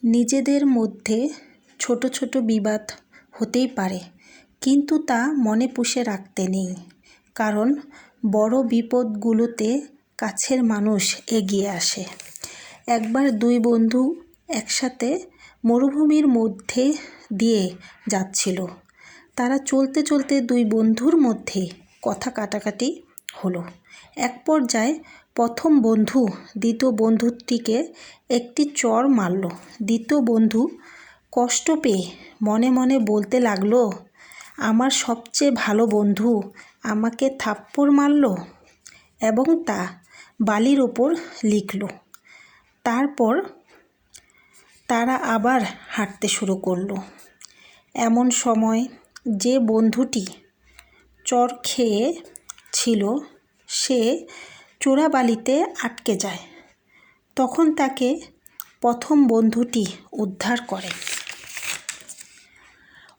নিজেদের মধ্যে ছোট ছোট বিবাদ হতেই পারে, কিন্তু তা মনে পুষে রাখতে নেই, কারণ বড় বিপদগুলোতে কাছের মানুষ এগিয়ে আসে। একবার দুই বন্ধু একসাথে মরুভূমির মধ্যে দিয়ে যাচ্ছিল। তারা চলতে চলতে দুই বন্ধুর মধ্যে কথা কাটাকাটি হলো। এক পর্যায়ে প্রথম বন্ধু দ্বিতীয় বন্ধুটিকে একটি চড় মারল। দ্বিতীয় বন্ধু কষ্ট পেয়ে মনে মনে বলতে লাগলো, আমার সবচেয়ে ভালো বন্ধু আমাকে থাপ্পড় মারল, এবং তা বালির ওপর লিখল। তারপর তারা আবার হাঁটতে শুরু করলো। এমন সময় যে বন্ধুটি চড় খেয়ে ছিল সে চোরাবালিতে আটকে যায়। তখন তাকে প্রথম বন্ধুটি উদ্ধার করে।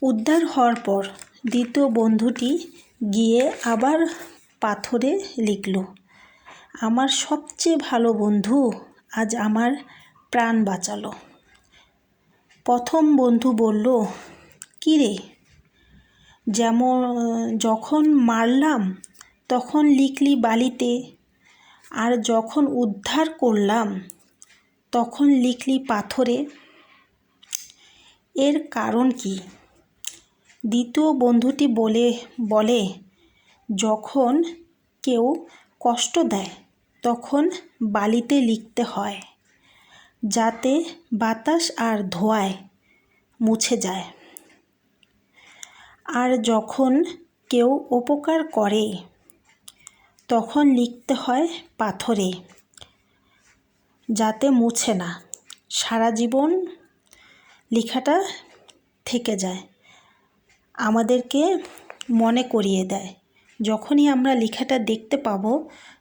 উদ্ধার হওয়ার পর দ্বিতীয় বন্ধুটি গিয়ে আবার পাথরে লিখল, আমার সবচেয়ে ভালো বন্ধু আজ আমার প্রাণ বাঁচালো। প্রথম বন্ধু বলল, কী রে, যখন মারলাম তখন লিখলি বালিতে, আর যখন উদ্ধার করলাম তখন লিখলি পাথরে, এর কারণ কি? দ্বিতীয় বন্ধুটি বলে, যখন কেউ কষ্ট দেয় তখন বালিতে লিখতে হয়, যাতে বাতাস আর ধোঁয়ায় মুছে যায়। আর যখন কেউ উপকার করে তখন লিখতে হয় পাথরে, যাতে মুছে না, সারা জীবন লেখাটা থেকে যায়, আমাদেরকে মনে করিয়ে দেয়। যখনই আমরা লেখাটা দেখতে পাবো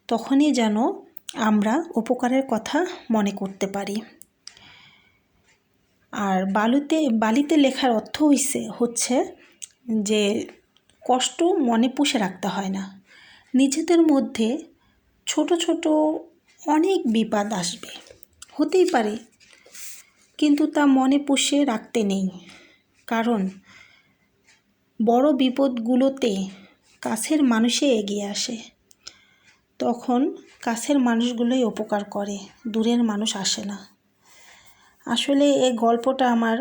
তখনই যেন আমরা উপকারের কথা মনে করতে পারি। আর বালিতে লেখার অর্থ হচ্ছে যে কষ্ট মনে পুষে রাখতে হয় না। নিজেদের মধ্যে ছোট ছোট অনেক বিপদ আসবে, হতেই পারে, কিন্তু তা মনে পুষে রাখতে নেই, কারণ বড় বিপদগুলোতে কাছের মানুষই এগিয়ে আসে। তখন কাছের মানুষগুলোই উপকার করে, দূরের মানুষ আসে না। আসলে এই গল্পটা আমার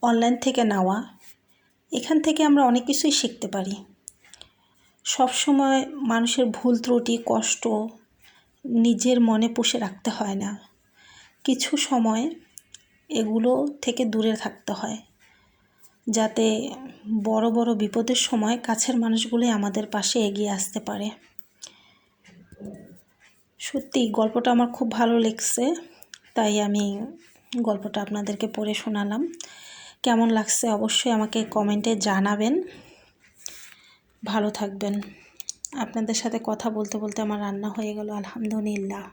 অনলাইন থেকে নেওয়া। এখান থেকে আমরা অনেক কিছুই শিখতে পারি। সবসময় মানুষের ভুল ত্রুটি কষ্ট নিজের মনে পুষে রাখতে হয় না, কিছু সময় এগুলো থেকে দূরে থাকতে হয়, যাতে বড় বড় বিপদের সময় কাছের মানুষগুলোই আমাদের পাশে এগিয়ে আসতে পারে। সত্যি গল্পটা আমার খুব ভালো লেগেছে, তাই আমি গল্পটা আপনাদেরকে পড়ে শোনালাম। কেমন লাগছে অবশ্যই আমাকে কমেন্টে জানাবেন। ভালো থাকবেন। আপনাদের সাথে কথা বলতে বলতে আমার রান্না হয়ে গেল, আলহামদুলিল্লাহ।